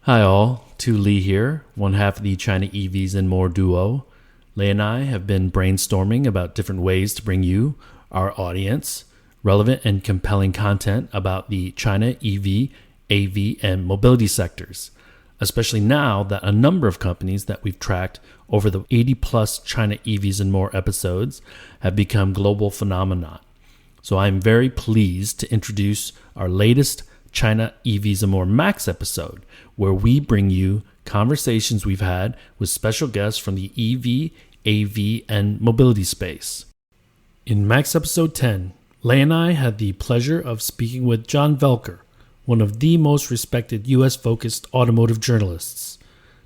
Hi all, Tu Lee here, one half of the China EVs and More duo. Lei and I have been brainstorming about different ways to bring you, our audience, relevant and compelling content about the China EV, AV, and mobility sectors, especially now that a number of companies that we've tracked over the 80 plus China EVs and More episodes have become global phenomena. So I'm very pleased to introduce our latest China EVs and More Max episode, where we bring you conversations we've had with special guests from the EV, AV, and mobility space. In Max episode 10, Lei and I had the pleasure of speaking with John Voelcker, one of the most respected US-focused automotive journalists.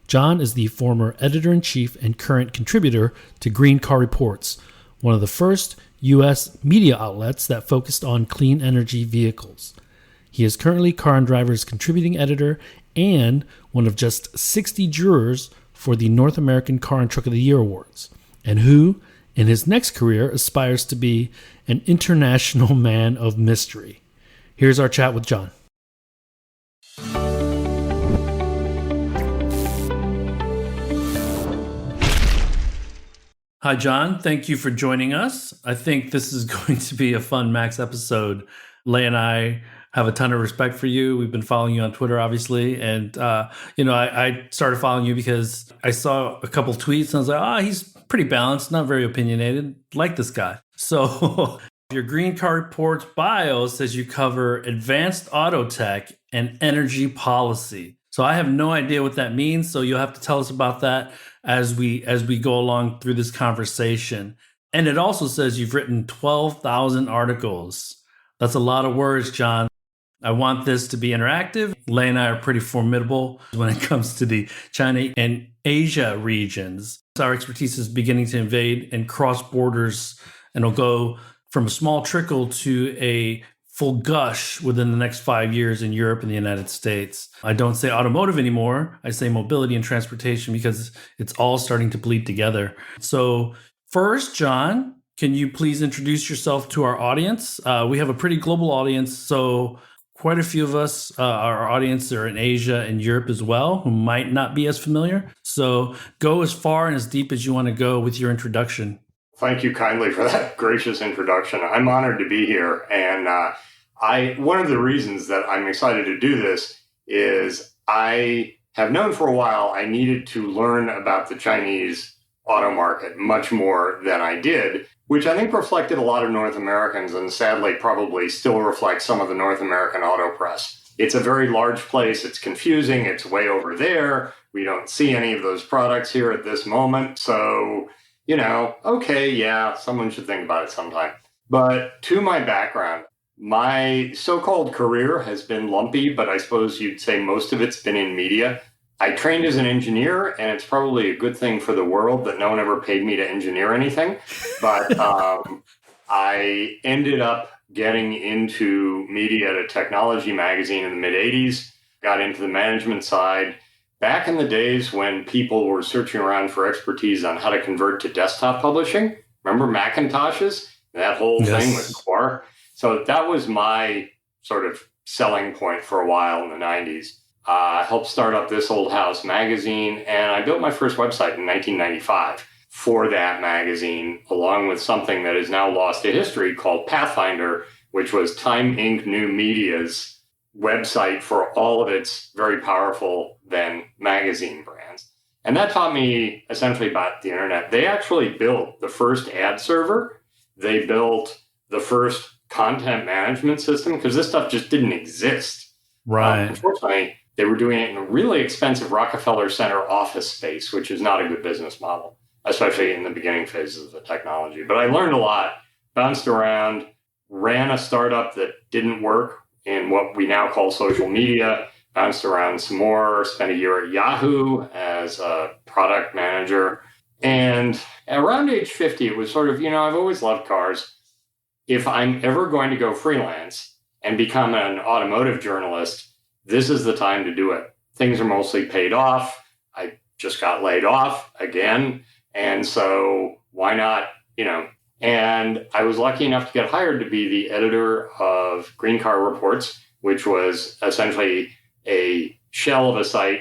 John is the former editor-in-chief and current contributor to Green Car Reports, one of the first US media outlets that focused on clean energy vehicles. He is currently Car and Driver's contributing editor and one of just 60 jurors for the North American Car and Truck of the Year Awards, and who, in his next career, aspires to be an international man of mystery. Here's our chat with John. Hi, John. Thank you for joining us. I think this is going to be a fun Max episode. Lei and I have a ton of respect for you. We've been following you on Twitter, obviously. And, I started following you because I saw a couple tweets and I was like, he's pretty balanced, not very opinionated. Like this guy. So your Green Car Reports bio says you cover advanced auto tech and energy policy. So I have no idea what that means. So you'll have to tell us about that as we go along through this conversation. And it also says you've written 12,000 articles. That's a lot of words, John. I want this to be interactive. Lei and I are pretty formidable when it comes to the China and Asia regions. Our expertise is beginning to invade and cross borders, and it'll go from a small trickle to a full gush within the next 5 years in Europe and the United States. I don't say automotive anymore. I say mobility and transportation because it's all starting to bleed together. So first, John, can you please introduce yourself to our audience? We have a pretty global audience, so quite a few of us, our audience are in Asia and Europe as well, who might not be as familiar. So go as far and as deep as you want to go with your introduction. Thank you kindly for that gracious introduction. I'm honored to be here. And one of the reasons that I'm excited to do this is I have known for a while I needed to learn about the Chinese auto market much more than I did, which I think reflected a lot of North Americans and sadly probably still reflects some of the North American auto press. It's a very large place. It's confusing. It's way over there. We don't see any of those products here at this moment. So, okay, yeah, someone should think about it sometime. But to my background, my so-called career has been lumpy, but I suppose you'd say most of it's been in media. I trained as an engineer, and it's probably a good thing for the world that no one ever paid me to engineer anything. But I ended up getting into media at a technology magazine in the mid-'80s, got into the management side. Back in the days when people were searching around for expertise on how to convert to desktop publishing, remember Macintoshes? That whole thing with Quark. So that was my sort of selling point for a while in the 90s. I helped start up This Old House magazine, and I built my first website in 1995 for that magazine, along with something that is now lost to history called Pathfinder, which was Time Inc. New Media's website for all of its very powerful then magazine brands. And that taught me essentially about the internet. They actually built the first ad server. They built the first content management system because this stuff just didn't exist. Right. Unfortunately, they were doing it in a really expensive Rockefeller Center office space, which is not a good business model, especially in the beginning phases of the technology. But I learned a lot, bounced around, ran a startup that didn't work in what we now call social media, bounced around some more, spent a year at Yahoo as a product manager. And around age 50, it was sort of, I've always loved cars. If I'm ever going to go freelance and become an automotive journalist, this is the time to do it. Things are mostly paid off. I just got laid off again. And so why not, And I was lucky enough to get hired to be the editor of Green Car Reports, which was essentially a shell of a site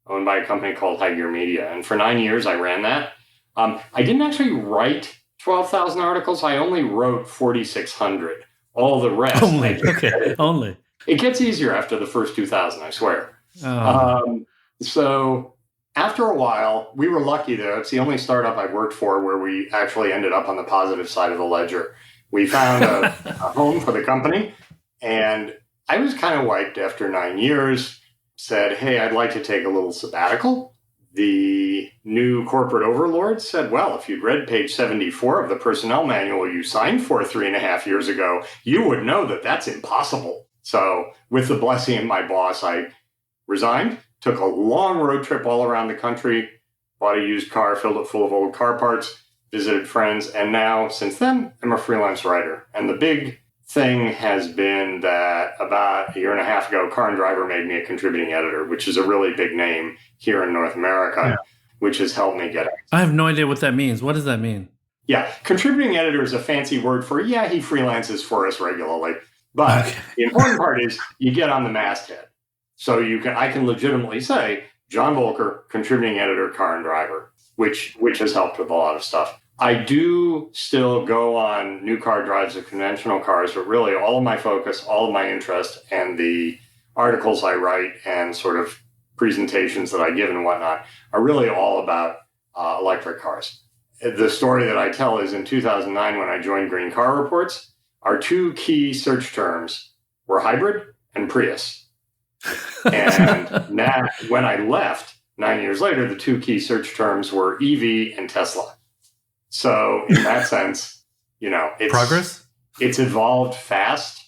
owned by a company called High Gear Media. And for 9 years, I ran that. I didn't actually write 12,000 articles. I only wrote 4,600. All the rest. Only. It gets easier after the first 2,000, I swear. Oh. So after a while, we were lucky though. It's the only startup I've worked for where we actually ended up on the positive side of the ledger. We found a home for the company, and I was kind of wiped after 9 years, said, hey, I'd like to take a little sabbatical. The new corporate overlord said, well, if you'd read page 74 of the personnel manual you signed for 3.5 years ago, you would know that that's impossible. So with the blessing of my boss, I resigned, took a long road trip all around the country, bought a used car, filled it full of old car parts, visited friends, and now, since then, I'm a freelance writer. And the big thing has been that about 1.5 years ago, Car and Driver made me a contributing editor, which is a really big name here in North America, which has helped me get it. I have no idea what that means. What does that mean? Yeah, contributing editor is a fancy word for, he freelances for us regularly. But the important part is you get on the masthead. So I can legitimately say, John Voelcker, contributing editor, Car and Driver, which has helped with a lot of stuff. I do still go on new car drives of conventional cars, but really all of my focus, all of my interest, and the articles I write and sort of presentations that I give and whatnot are really all about electric cars. The story that I tell is in 2009, when I joined Green Car Reports, our two key search terms were hybrid and Prius. And now, when I left 9 years later, the two key search terms were EV and Tesla. So in that sense, it's evolved fast.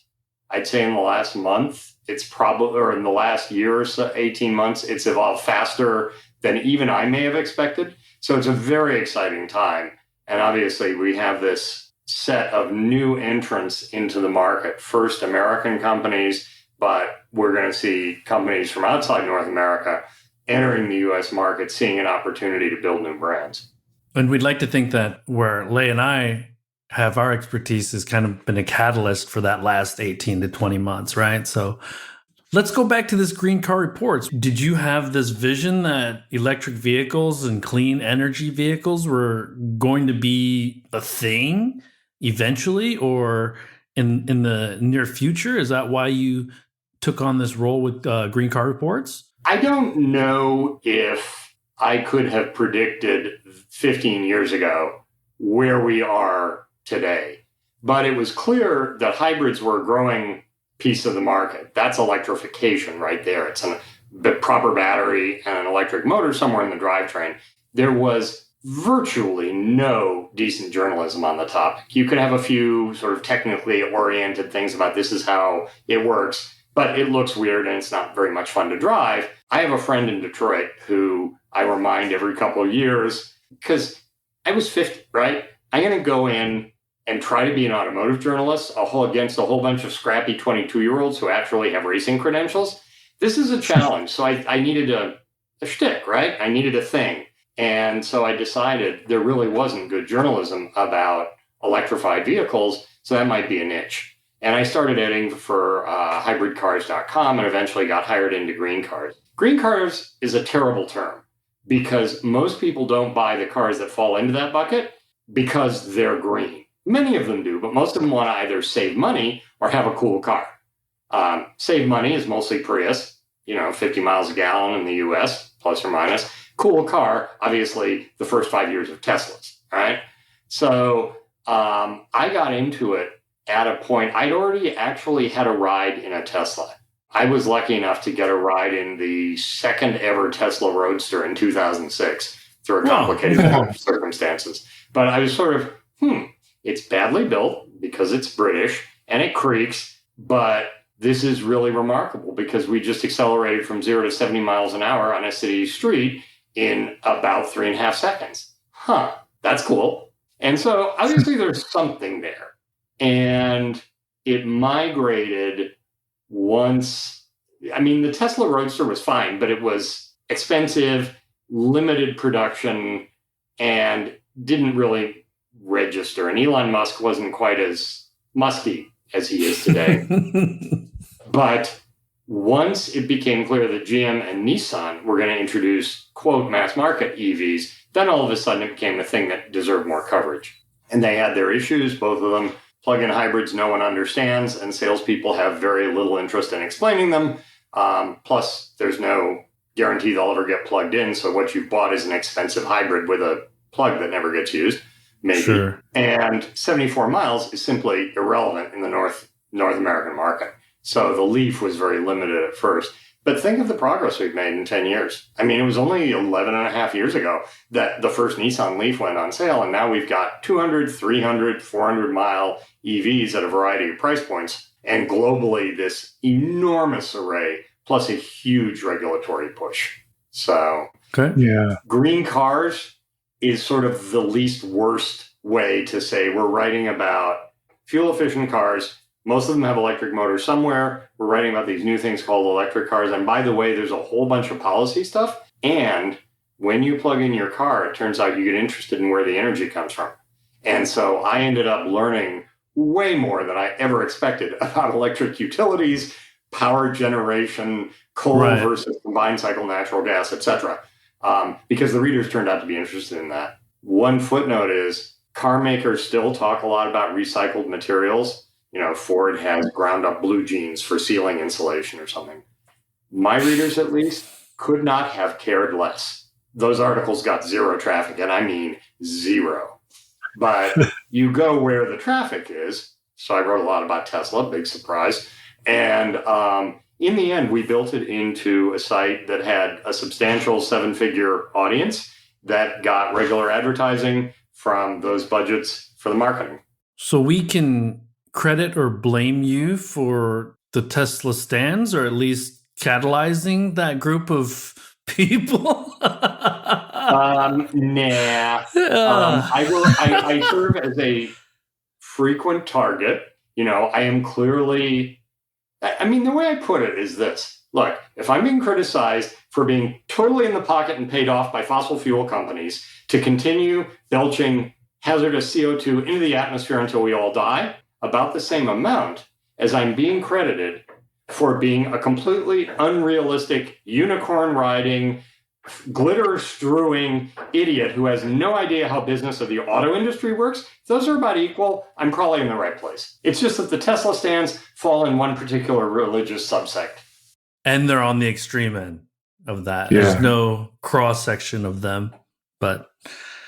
I'd say in the last month, or in the last year or so, 18 months, it's evolved faster than even I may have expected. So it's a very exciting time. And obviously we have this set of new entrants into the market. First, American companies, but we're going to see companies from outside North America entering the U.S. market, seeing an opportunity to build new brands. And we'd like to think that where Leigh and I have our expertise has kind of been a catalyst for that last 18 to 20 months, right? So let's go back to this Green Car Reports. Did you have this vision that electric vehicles and clean energy vehicles were going to be a thing eventually, or in the near future? Is that why you took on this role with Green Car Reports? I don't know if I could have predicted 15 years ago where we are today. But it was clear that hybrids were a growing piece of the market. That's electrification right there. It's a proper battery and an electric motor somewhere in the drivetrain. There was virtually no decent journalism on the topic. You could have a few sort of technically oriented things about this is how it works, but it looks weird and it's not very much fun to drive. I have a friend in Detroit who I remind every couple of years, because I was 50, right? I'm going to go in and try to be an automotive journalist against a whole bunch of scrappy 22-year-olds who actually have racing credentials. This is a challenge. So I needed a shtick, right? I needed a thing. And so I decided there really wasn't good journalism about electrified vehicles, so that might be a niche. And I started editing for hybridcars.com and eventually got hired into Green Cars. Green Cars is a terrible term because most people don't buy the cars that fall into that bucket because they're green. Many of them do, but most of them want to either save money or have a cool car. Save money is mostly Prius, 50 miles a gallon in the US, plus or minus. Cool car, obviously, the first 5 years of Teslas, right? So I got into it at a point, I'd already actually had a ride in a Tesla. I was lucky enough to get a ride in the second ever Tesla Roadster in 2006 through a complicated set of circumstances. But I was sort of, it's badly built because it's British and it creaks, but this is really remarkable because we just accelerated from 0 to 70 miles an hour on a city street in about 3.5 seconds. That's cool. And so obviously there's something there. And it migrated once. I mean, the Tesla Roadster was fine, but it was expensive, limited production, and didn't really register. And Elon Musk wasn't quite as musky as he is today. But Once it became clear that GM and Nissan were going to introduce, quote, mass market EVs, then all of a sudden it became a thing that deserved more coverage. And they had their issues, both of them. Plug-in hybrids no one understands, and salespeople have very little interest in explaining them. Plus, there's no guarantee they'll ever get plugged in. So what you've bought is an expensive hybrid with a plug that never gets used, maybe. Sure. And 74 miles is simply irrelevant in the North American market. So the Leaf was very limited at first. But think of the progress we've made in 10 years. I mean, it was only 11 and a half years ago that the first Nissan Leaf went on sale, and now we've got 200, 300, 400-mile EVs at a variety of price points, and globally this enormous array, plus a huge regulatory push. So green cars is sort of the least worst way to say we're writing about fuel-efficient cars. Most of them have electric motors somewhere. We're writing about these new things called electric cars. And by the way, there's a whole bunch of policy stuff. And when you plug in your car, it turns out you get interested in where the energy comes from. And so I ended up learning way more than I ever expected about electric utilities, power generation, coal versus combined cycle natural gas, etc. Because the readers turned out to be interested in that. One footnote is car makers still talk a lot about recycled materials. You know, Ford has ground up blue jeans for ceiling insulation or something. My readers, at least, could not have cared less. Those articles got zero traffic, and I mean zero. But you go where the traffic is. So I wrote a lot about Tesla, big surprise. And in the end, we built it into a site that had a substantial 7-figure audience that got regular advertising from those budgets for the marketing. So we can credit or blame you for the Tesla stands, or at least catalyzing that group of people? Nah. I serve as a frequent target. You know, I am clearly, I mean, the way I put it is this. Look, if I'm being criticized for being totally in the pocket and paid off by fossil fuel companies to continue belching hazardous CO2 into the atmosphere until we all die, about the same amount as I'm being credited for being a completely unrealistic, unicorn-riding, glitter-strewing idiot who has no idea how business of the auto industry works. If those are about equal, I'm probably in the right place. It's just that the Tesla stands fall in one particular religious subsect. And they're on the extreme end of that. Yeah. There's no cross-section of them, but...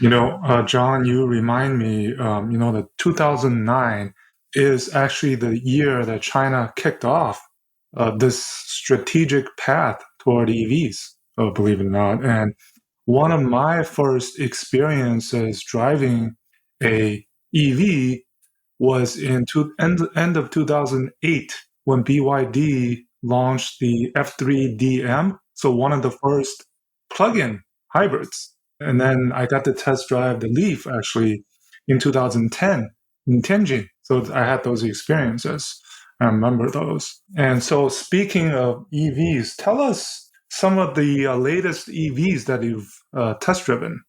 You know, John, you remind me, that 2009 is actually the year that China kicked off this strategic path toward EVs, believe it or not. And one of my first experiences driving a EV was in end of 2008 when BYD launched the F3DM, so one of the first plug-in hybrids. And then I got to test drive the Leaf actually in 2010 in Tianjin. So I had those experiences. I remember those. And so speaking of EVs, tell us some of the latest EVs that you've test driven,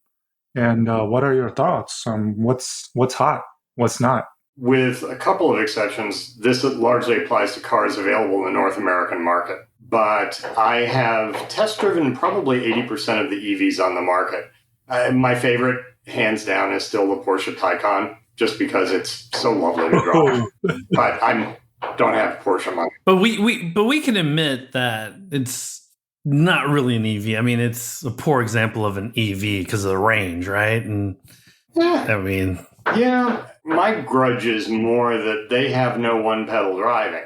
and what are your thoughts on what's hot, what's not? With a couple of exceptions, this largely applies to cars available in the North American market. But I have test driven probably 80% of the EVs on the market. My favorite, hands down, is still the Porsche Taycan, just because it's so lovely to drive. But I don't have Porsche money. But we can admit that it's not really an EV. I mean, it's a poor example of an EV because of the range, right? And yeah, my grudge is more that they have no one-pedal driving.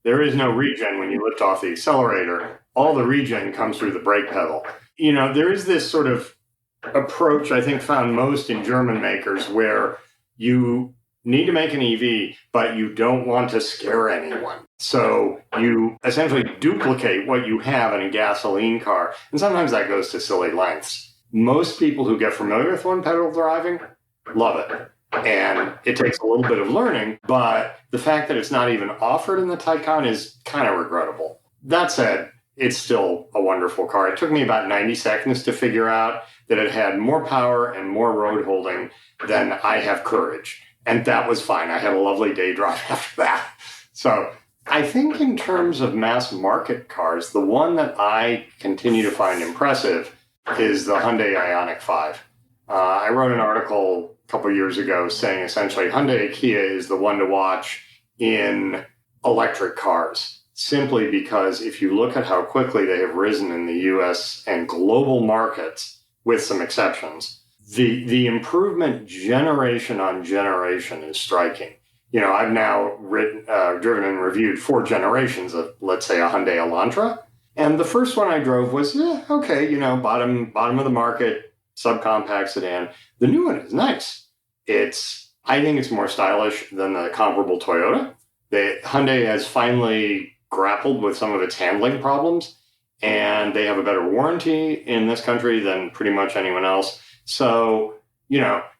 There is no regen when you lift off the accelerator. All the regen comes through the brake pedal. You know, there is this sort of approach I think found most in German makers where you need to make an EV, but you don't want to scare anyone. So you essentially duplicate what you have in a gasoline car. And sometimes that goes to silly lengths. Most people who get familiar with one-pedal driving love it. And it takes a little bit of learning, but the fact that it's not even offered in the Taycan is kind of regrettable. That said, it's still a wonderful car. It took me about 90 seconds to figure out that it had more power and more road holding than I have courage. And that was fine. I had a lovely day drive after that. So I think in terms of mass market cars, the one that I continue to find impressive is the Hyundai Ioniq 5. I wrote an article a couple of years ago saying essentially Hyundai Kia is the one to watch in electric cars, simply because if you look at how quickly they have risen in the US and global markets, with some exceptions, the improvement generation on generation is striking. I've now driven and reviewed 4 generations of, let's say, a Hyundai Elantra. And the first one I drove was, okay, bottom of the market, subcompact sedan. The new one is nice. I think it's more stylish than the comparable Toyota. Hyundai has finally grappled with some of its handling problems, and they have a better warranty in this country than pretty much anyone else. So,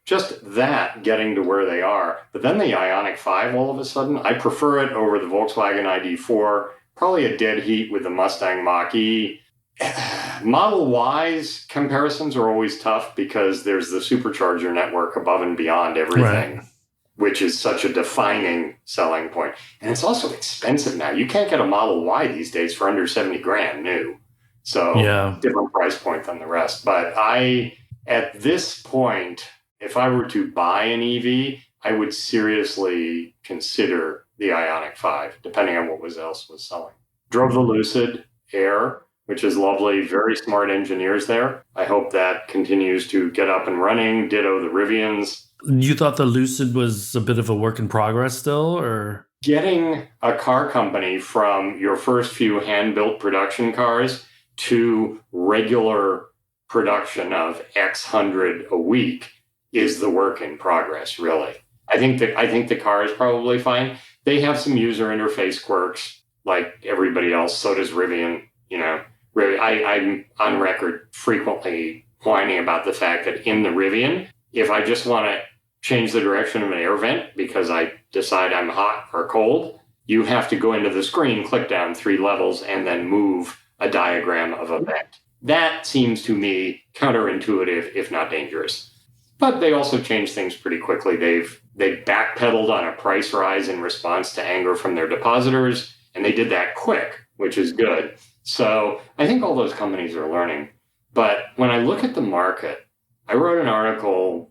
just that getting to where they are. But then the Ioniq 5, all of a sudden, I prefer it over the Volkswagen ID4, probably a dead heat with the Mustang Mach-E. Model Y's comparisons are always tough because there's the supercharger network above and beyond everything, right, which is such a defining selling point. And it's also expensive now. You can't get a Model Y these days for under 70 grand new. So different price point than the rest. But at this point, if I were to buy an EV, I would seriously consider the Ioniq 5, depending on what else was selling. Drove the Lucid Air, which is lovely. Very smart engineers there. I hope that continues to get up and running. Ditto the Rivians. You thought the Lucid was a bit of a work in progress still, or? Getting a car company from your first few hand-built production cars to regular production of X hundred a week is the work in progress, really. I think the car is probably fine. They have some user interface quirks like everybody else. So does Rivian. I'm on record frequently whining about the fact that in the Rivian, if I just want to change the direction of an air vent because I decide I'm hot or cold, you have to go into the screen, click down 3 levels, and then move a diagram of a vent. That seems to me counterintuitive, if not dangerous. But they also changed things pretty quickly. They backpedaled on a price rise in response to anger from their depositors, and they did that quick, which is good. So I think all those companies are learning. But when I look at the market, I wrote an article,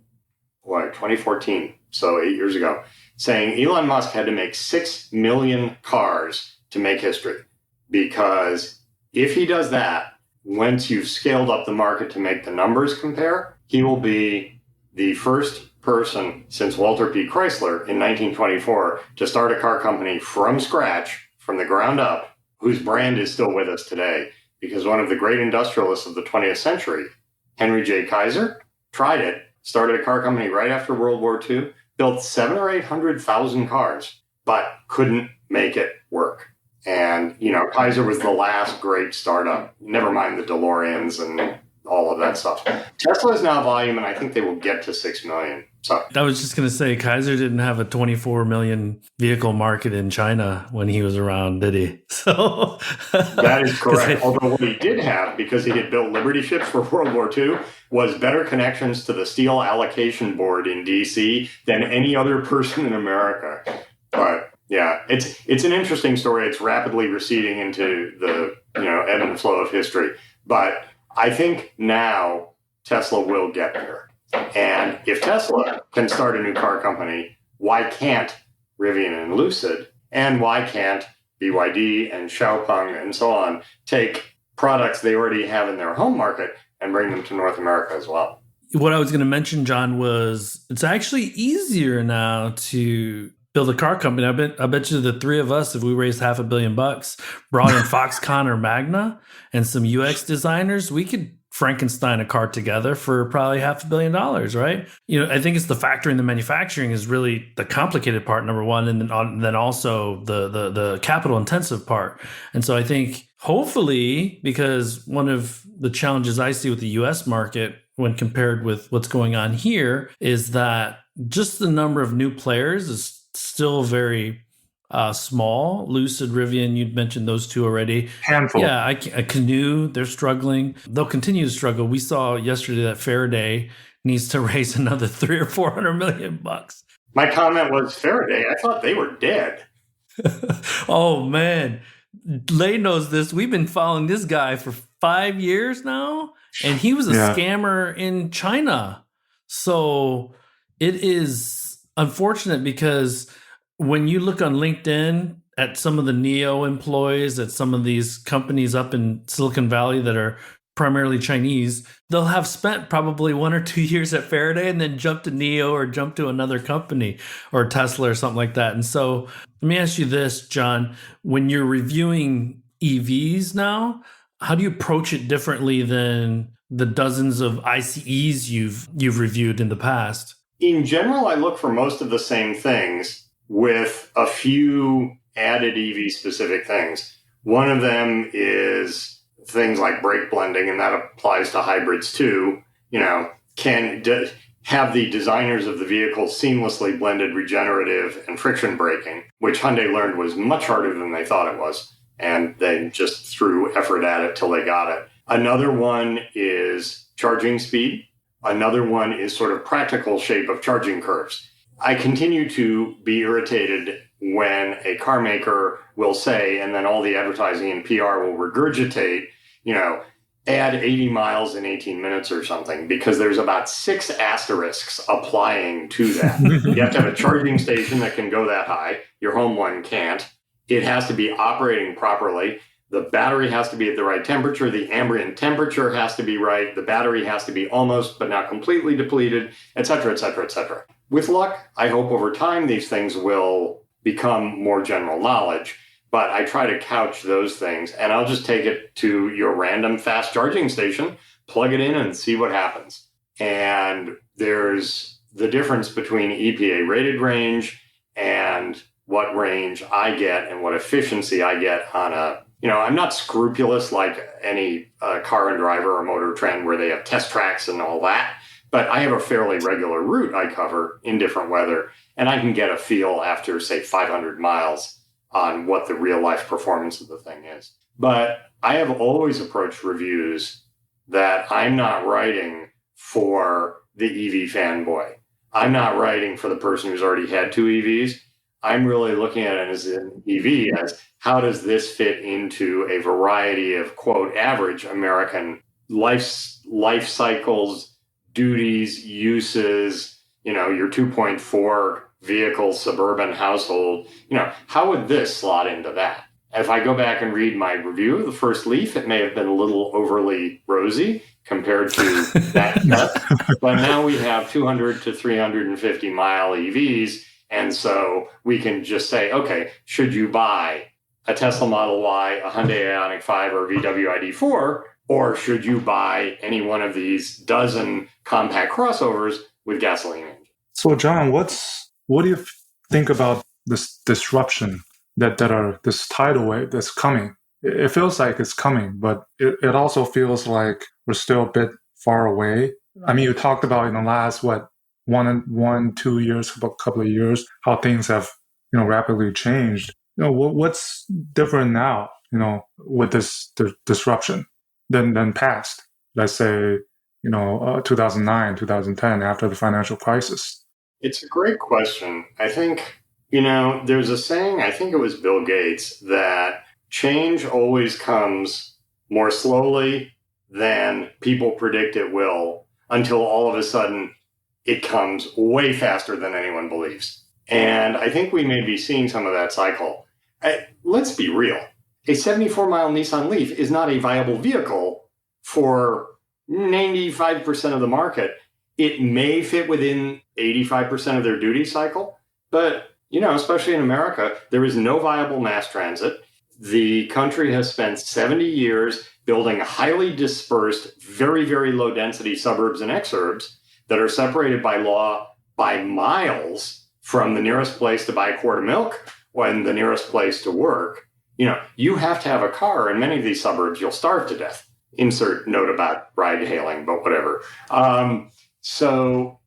2014, so 8 years ago, saying Elon Musk had to make 6 million cars to make history. Because if he does that, once you've scaled up the market to make the numbers compare, he will be the first person since Walter P. Chrysler in 1924 to start a car company from scratch, from the ground up, whose brand is still with us today. Because one of the great industrialists of the 20th century, Henry J. Kaiser, tried it, started a car company right after World War II, built 700,000 or 800,000 cars, but couldn't make it work. And, Kaiser was the last great startup, never mind the DeLoreans and all of that stuff. Tesla is now volume, and I think they will get to 6 million. So I was just going to say, Kaiser didn't have a 24 million vehicle market in China when he was around, did he? So that is correct. Although what he did have, because he had built Liberty ships for World War II, was better connections to the Steel Allocation Board in D.C. than any other person in America. But yeah, it's an interesting story. It's rapidly receding into the ebb and flow of history. But I think now Tesla will get there. And if Tesla can start a new car company, why can't Rivian and Lucid? And why can't BYD and Xiaopeng and so on take products they already have in their home market and bring them to North America as well? What I was going to mention, John, was it's actually easier now to build a car company. I bet you the three of us, if we raised $500 million, brought in Foxconn or Magna and some UX designers, we could Frankenstein a car together for probably $500 million, right? I think it's the factory and the manufacturing is really the complicated part, number one, and then also the capital intensive part. And so I think hopefully, because one of the challenges I see with the US market when compared with what's going on here is that just the number of new players is still very small. Lucid, Rivian, you'd mentioned those two already. Handful. Yeah, Canoe, they're struggling. They'll continue to struggle. We saw yesterday that Faraday needs to raise another $300 or $400 million. My comment was Faraday. I thought they were dead. Oh man, Lay knows this. We've been following this guy for 5 years now, and he was a Yeah. scammer in China. So it is unfortunate because when you look on LinkedIn at some of the Neo employees at some of these companies up in Silicon Valley that are primarily Chinese, they'll have spent probably 1 or 2 years at Faraday and then jump to Neo or jump to another company or Tesla or something like that. And so let me ask you this, John. When you're reviewing EVs now, how do you approach it differently than the dozens of ICEs you've reviewed in the past? In general, I look for most of the same things with a few added EV specific things. One of them is things like brake blending, and that applies to hybrids too. Have the designers of the vehicle seamlessly blended regenerative and friction braking, which Hyundai learned was much harder than they thought it was. And they just threw effort at it till they got it. Another one is charging speed. Another one is sort of practical shape of charging curves. I continue to be irritated when a car maker will say, and then all the advertising and PR will regurgitate, add 80 miles in 18 minutes or something, because there's about 6 asterisks applying to that. You have to have a charging station that can go that high. Your home one can't. It has to be operating properly. The battery has to be at the right temperature. The ambient temperature has to be right. The battery has to be almost but not completely depleted, et cetera, et cetera, et cetera. With luck, I hope over time these things will become more general knowledge. But I try to couch those things, and I'll just take it to your random fast charging station, plug it in, and see what happens. And there's the difference between EPA rated range and what range I get and what efficiency I get on I'm not scrupulous like any car and driver or motor trend where they have test tracks and all that, but I have a fairly regular route I cover in different weather, and I can get a feel after, say, 500 miles on what the real life performance of the thing is. But I have always approached reviews that I'm not writing for the EV fanboy. I'm not writing for the person who's already had 2 EVs. I'm really looking at it as an EV as how does this fit into a variety of, quote, average American life cycles, duties, uses, your 2.4 vehicle suburban household. How would this slot into that? If I go back and read my review of the first Leaf, it may have been a little overly rosy compared to that test. But now we have 200 to 350 mile EVs. And so we can just say, okay, should you buy a Tesla Model Y, a Hyundai Ioniq 5, or VW ID4, or should you buy any one of these dozen compact crossovers with gasoline engines? So, John, what do you think about this disruption this tidal wave that's coming? It feels like it's coming, but it also feels like we're still a bit far away. I mean, you talked about in the last, 2 years, a couple of years, how things have, rapidly changed. What's different now, with this disruption than past, let's say, 2009, 2010, after the financial crisis? It's a great question. I think, there's a saying, I think it was Bill Gates, that change always comes more slowly than people predict it will, until all of a sudden it comes way faster than anyone believes. And I think we may be seeing some of that cycle. Let's be real. A 74-mile Nissan Leaf is not a viable vehicle for 95% of the market. It may fit within 85% of their duty cycle, but, especially in America, there is no viable mass transit. The country has spent 70 years building highly dispersed, very, very low density suburbs and exurbs that are separated by law by miles from the nearest place to buy a quart of milk and the nearest place to work. You have to have a car in many of these suburbs. You'll starve to death. Insert note about ride hailing, but whatever. So,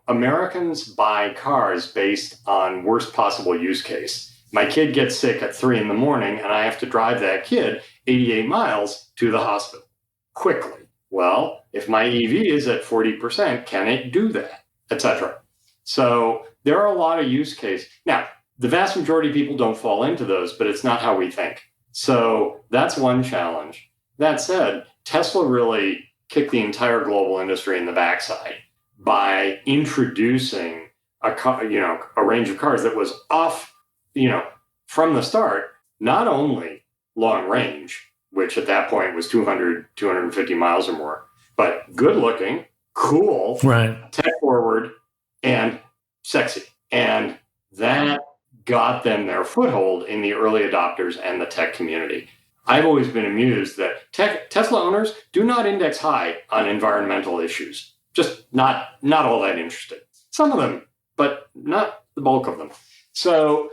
Americans buy cars based on worst possible use case. My kid gets sick at 3 a.m, and I have to drive that kid 88 miles to the hospital quickly. Well, if my EV is at 40%, can it do that, etc.? So there are a lot of use cases. Now, the vast majority of people don't fall into those, but it's not how we think. So that's one challenge. That said, Tesla really kicked the entire global industry in the backside by introducing a range of cars that was off, from the start, not only long range, which at that point was 200, 250 miles or more, but good looking, cool, right, tech forward, and sexy. And that got them their foothold in the early adopters and the tech community. I've always been amused that Tesla owners do not index high on environmental issues. Just not all that interested. Some of them, but not the bulk of them. So,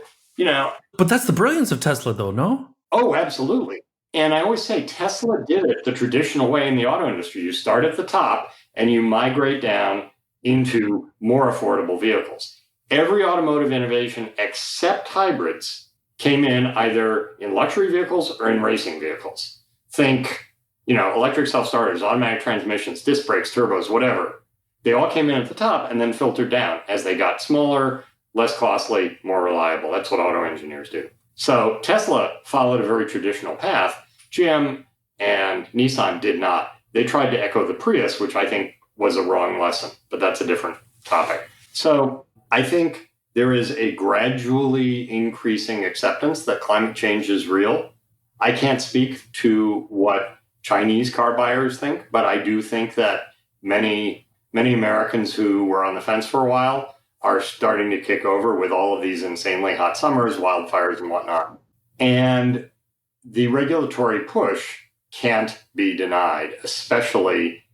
But that's the brilliance of Tesla, though, no? Oh, absolutely. And I always say Tesla did it the traditional way in the auto industry. You start at the top and you migrate down into more affordable vehicles. Every automotive innovation except hybrids came in either in luxury vehicles or in racing vehicles. Think, electric self-starters, automatic transmissions, disc brakes, turbos, whatever. They all came in at the top and then filtered down as they got smaller, less costly, more reliable. That's what auto engineers do. So Tesla followed a very traditional path. GM and Nissan did not. They tried to echo the Prius, which I think was a wrong lesson, but that's a different topic. So I think there is a gradually increasing acceptance that climate change is real. I can't speak to what Chinese car buyers think, but I do think that many Americans who were on the fence for a while are starting to kick over with all of these insanely hot summers, wildfires, and whatnot. And the regulatory push can't be denied, especially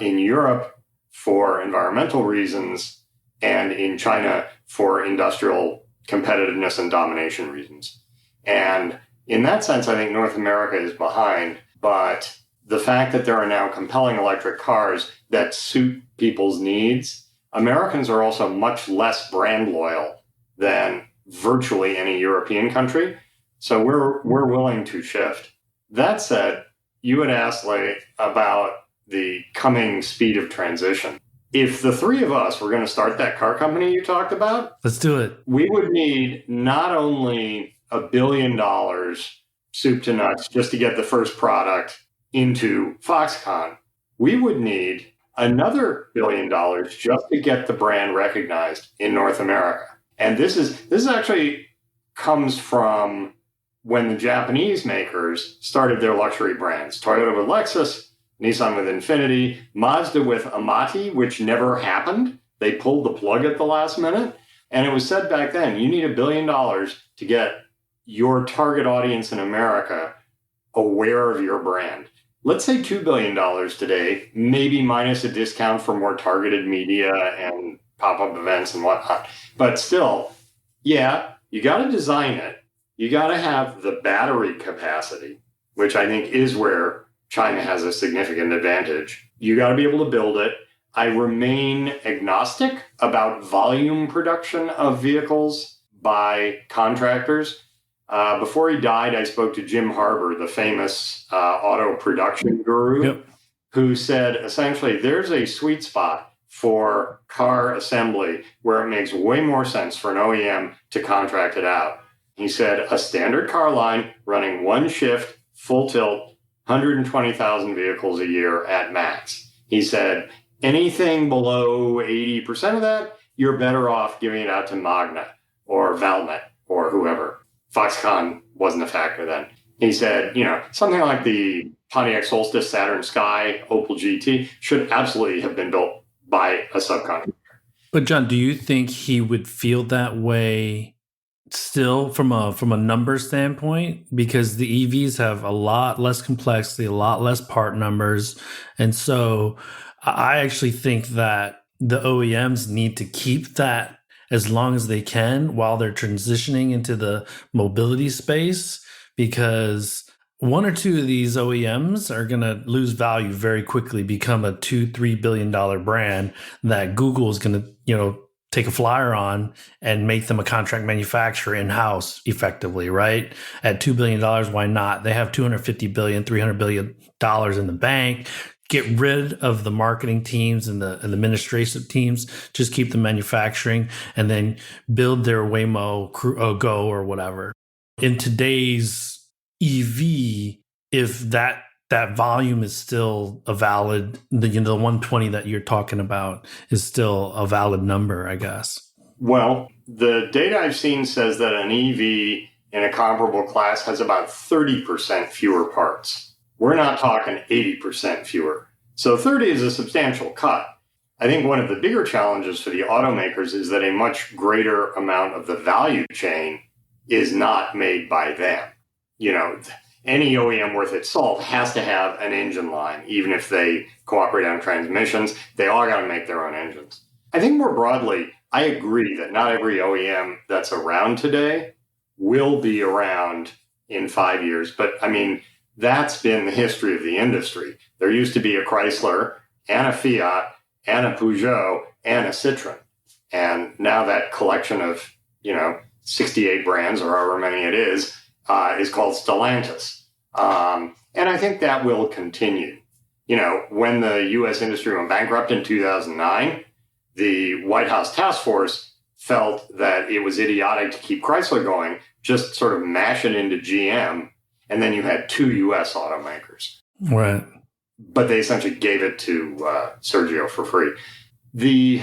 in Europe for environmental reasons and in China for industrial competitiveness and domination reasons. And in that sense, I think North America is behind. But the fact that there are now compelling electric cars that suit people's needs, Americans are also much less brand loyal than virtually any European country. So we're willing to shift. That said, you had asked about the coming speed of transition. If the three of us were going to start that car company you talked about, let's do it. We would need not only $1 billion soup to nuts just to get the first product into Foxconn. We would need another $1 billion just to get the brand recognized in North America. And this actually comes from when the Japanese makers started their luxury brands. Toyota with Lexus, Nissan with Infiniti, Mazda with Amati, which never happened. They pulled the plug at the last minute. And it was said back then, you need $1 billion to get your target audience in America aware of your brand. Let's say $2 billion today, maybe minus a discount for more targeted media and pop-up events and whatnot. But still, yeah, you got to design it. You got to have the battery capacity, which I think is where China has a significant advantage. You got to be able to build it. I remain agnostic about volume production of vehicles by contractors. Before he died, I spoke to Jim Harbour, the famous auto production guru, who said, essentially, there's a sweet spot for car assembly where it makes way more sense for an OEM to contract it out. He said, a standard car line running one shift, full tilt, 120,000 vehicles a year at max. He said, anything below 80% of that, you're better off giving it out to Magna or Valmet or whoever. Foxconn wasn't a factor then. He said, something like the Pontiac Solstice, Saturn Sky, Opel GT should absolutely have been built by a subcontractor. But John, do you think he would feel that way still from a number standpoint? Because the EVs have a lot less complexity, a lot less part numbers. And so I actually think that the OEMs need to keep that as long as they can while they're transitioning into the mobility space, because one or two of these OEMs are going to lose value very quickly, become a $2-3 billion brand that Google is going to, take a flyer on and make them a contract manufacturer in-house effectively, right? At $2 billion, why not? They have $250 billion, $300 billion in the bank. get rid of the marketing teams and the administrative teams, just keep the manufacturing, and then build their Waymo Go or whatever. In today's EV, if that volume is still a valid, the 120 that you're talking about is still a valid number, I guess. Well, the data I've seen says that an EV in a comparable class has about 30% fewer parts. We're not talking 80% fewer. So 30 is a substantial cut. I think one of the bigger challenges for the automakers is that a much greater amount of the value chain is not made by them. Any OEM worth its salt has to have an engine line, even if they cooperate on transmissions. They all got to make their own engines. I think more broadly, I agree that not every OEM that's around today will be around in 5 years. But I mean, that's been the history of the industry. There used to be a Chrysler and a Fiat and a Peugeot and a Citroën. And now that collection of, 68 brands or however many it is called Stellantis. And I think that will continue. When the U.S. industry went bankrupt in 2009, the White House task force felt that it was idiotic to keep Chrysler going, just sort of mash it into GM, and then you had two U.S. automakers. Right. But they essentially gave it to Sergio for free. The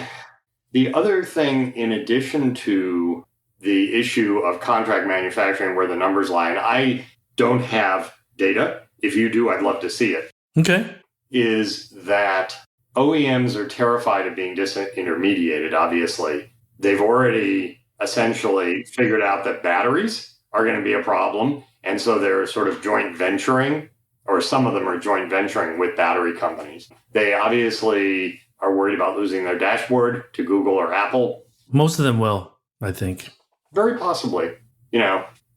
other thing, in addition to the issue of contract manufacturing, where the numbers lie, and I don't have data. If you do, I'd love to see it. Okay. Is that OEMs are terrified of being disintermediated, obviously. They've already essentially figured out that batteries are going to be a problem. And so they're sort of joint venturing, or some of them are joint venturing with battery companies. They obviously are worried about losing their dashboard to Google or Apple. Most of them will, I think. Very possibly.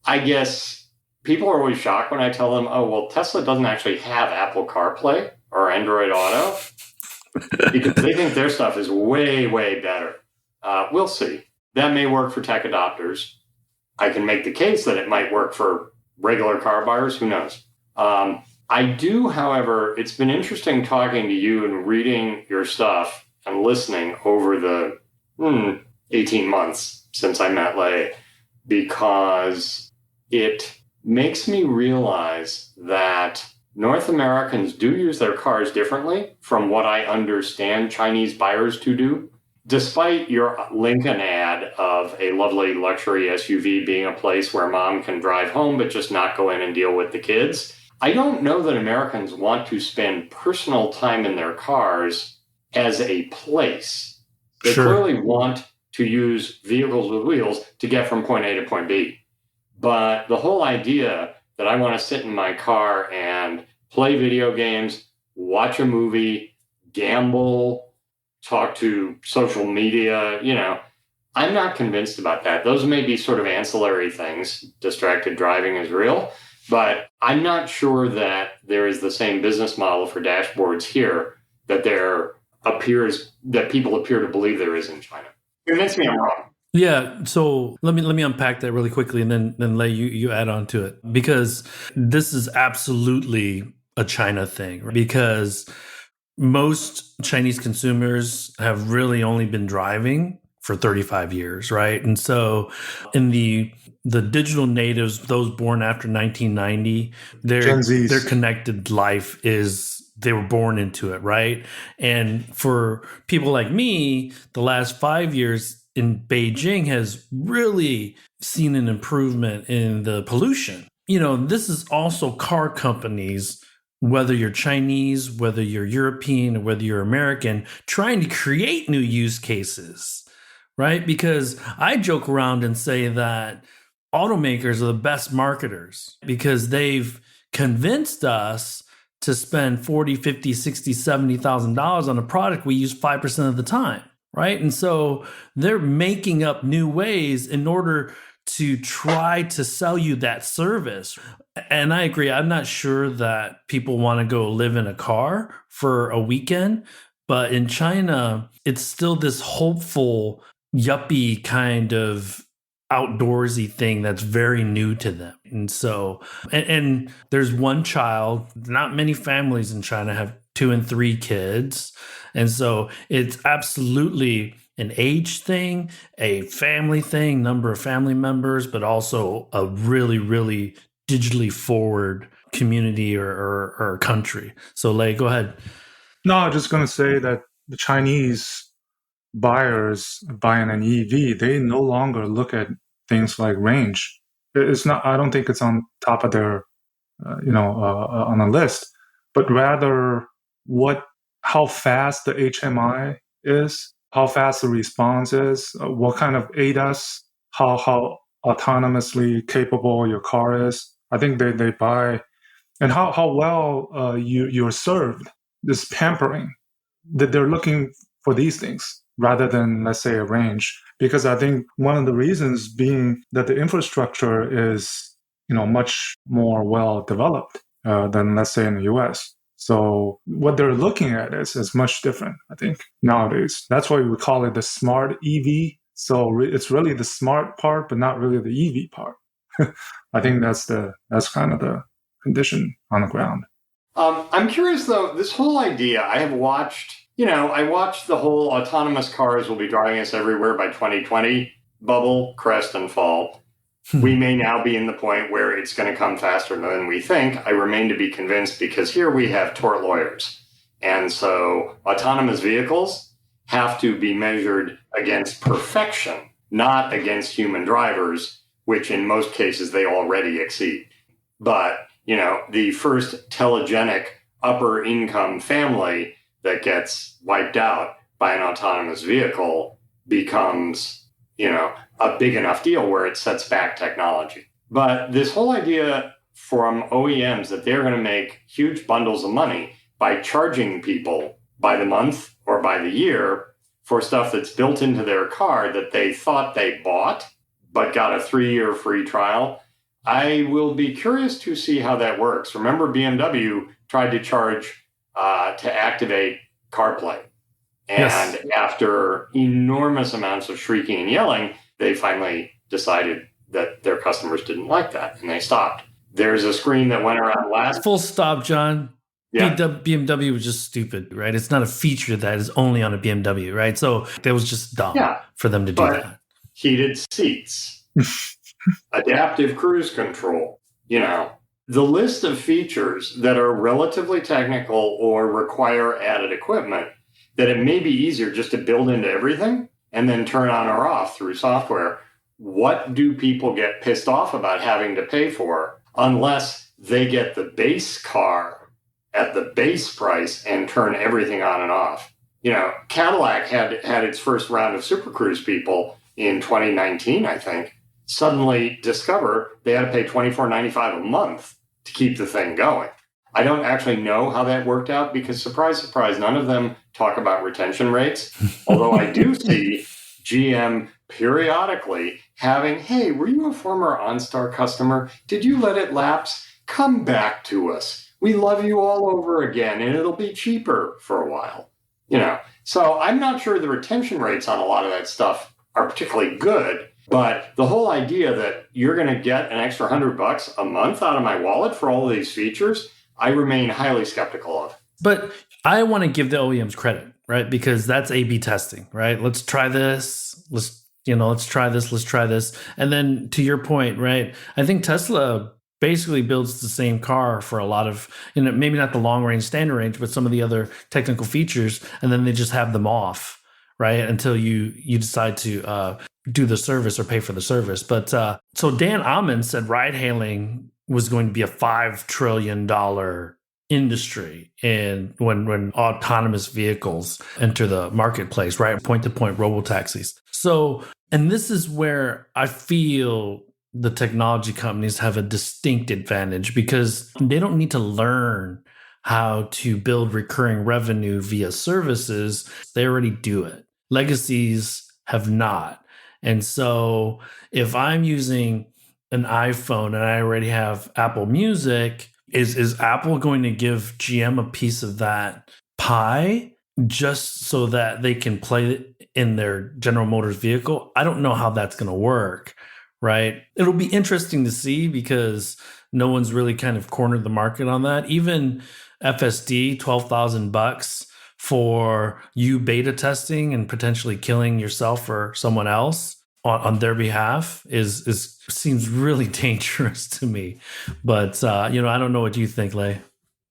I guess people are always shocked when I tell them, oh, well, Tesla doesn't actually have Apple CarPlay or Android Auto because they think their stuff is way, way better. We'll see. That may work for tech adopters. I can make the case that it might work for regular car buyers. Who knows? I do, however, it's been interesting talking to you and reading your stuff and listening over the 18 months since I met Lei, because it makes me realize that North Americans do use their cars differently from what I understand Chinese buyers to do. Despite your Lincoln ad of a lovely luxury SUV being a place where mom can drive home but just not go in and deal with the kids, I don't know that Americans want to spend personal time in their cars as a place. They clearly want to use vehicles with wheels to get from point A to point B. But the whole idea that I want to sit in my car and play video games, watch a movie, gamble, talk to social media, I'm not convinced about that. Those may be sort of ancillary things. Distracted driving is real. But I'm not sure that there is the same business model for dashboards here that people appear to believe there is in China. Convince me I'm wrong. Yeah, so let me unpack that really quickly, and then Lei, you add on to it, because this is absolutely a China thing. Because most Chinese consumers have really only been driving for 35 years, right? And so in the digital natives, those born after 1990, their connected life is, they were born into it, right? And for people like me, the last 5 years in Beijing has really seen an improvement in the pollution. This is also car companies, whether you're Chinese, whether you're European, or whether you're American, trying to create new use cases, right? Because I joke around and say that automakers are the best marketers because they've convinced us to spend $40,000, $50,000, $60,000, $70,000 on a product we use 5% of the time, right? And so they're making up new ways in order to try to sell you that service. And I agree. I'm not sure that people want to go live in a car for a weekend, but in China, it's still this hopeful, yuppie kind of outdoorsy thing that's very new to them. And so, and there's one child, not many families in China have 2 and 3 kids. And so it's absolutely an age thing, a family thing, number of family members, but also a really, really digitally forward community or country. So, Lei, go ahead. No, I'm just going to say that the Chinese buyers buying an EV, they no longer look at things like range. It's not. I don't think it's on top of their, on a list, but rather how fast the HMI is, how fast the response is, what kind of ADAS, how autonomously capable your car is. I think they buy, and how well you're served. This pampering, that they're looking for these things rather than, let's say, a range. Because I think one of the reasons being that the infrastructure is, much more well developed than, let's say, in the US. So what they're looking at is much different, I think, nowadays. That's why we call it the smart EV. So it's really the smart part, but not really the EV part. I think that's kind of the condition on the ground. I'm curious, though, this whole idea, I watched the whole autonomous cars will be driving us everywhere by 2020 bubble, crest and fall. We may now be in the point where it's going to come faster than we think. I remain to be convinced because here we have tort lawyers. And so autonomous vehicles have to be measured against perfection, not against human drivers, which in most cases they already exceed. But the first telegenic upper income family that gets wiped out by an autonomous vehicle becomes, a big enough deal where it sets back technology. But this whole idea from OEMs that they're going to make huge bundles of money by charging people by the month or by the year for stuff that's built into their car that they thought they bought, but got a 3-year free trial. I will be curious to see how that works. Remember, BMW tried to charge to activate CarPlay. And yes, after enormous amounts of shrieking and yelling, they finally decided that their customers didn't like that, and they stopped. There's a screen that went around last... Full stop, John. Yeah. BMW was just stupid, right? It's not a feature that is only on a BMW, right? So that was just dumb for them to do that. Heated seats, adaptive cruise control, the list of features that are relatively technical or require added equipment that it may be easier just to build into everything and then turn on or off through software. What do people get pissed off about having to pay for unless they get the base car at the base price and turn everything on and off? Cadillac had its first round of Super Cruise people in 2019, I think, suddenly discover they had to pay $24.95 a month to keep the thing going. I don't actually know how that worked out because, surprise, surprise, none of them talk about retention rates. Although I do see GM periodically having, hey, were you a former OnStar customer? Did you let it lapse? Come back to us. We love you all over again, and it'll be cheaper for a while. So I'm not sure the retention rates on a lot of that stuff are particularly good. But the whole idea that you're going to get an extra $100 a month out of my wallet for all of these features, I remain highly skeptical of. But I want to give the OEMs credit, right? Because that's A/B testing, right? Let's try this. Let's try this. Let's try this. And then to your point, right? I think Tesla basically builds the same car for a lot of, maybe not the long range, standard range, but some of the other technical features. And then they just have them off, right? Until you decide to do the service or pay for the service. But so Dan Amman said ride hailing was going to be a $5 trillion industry and when autonomous vehicles enter the marketplace, right? Point-to-point robotaxis. So, and this is where I feel the technology companies have a distinct advantage because they don't need to learn how to build recurring revenue via services. They already do it. Legacies have not. And so if I'm using an iPhone and I already have Apple Music, is Apple going to give GM a piece of that pie just so that they can play it in their General Motors vehicle? I don't know how that's going to work, right? It'll be interesting to see because no one's really kind of cornered the market on that. Even FSD, $12,000 for you beta testing and potentially killing yourself or someone else on their behalf is seems really dangerous to me. But I don't know what you think, Lei.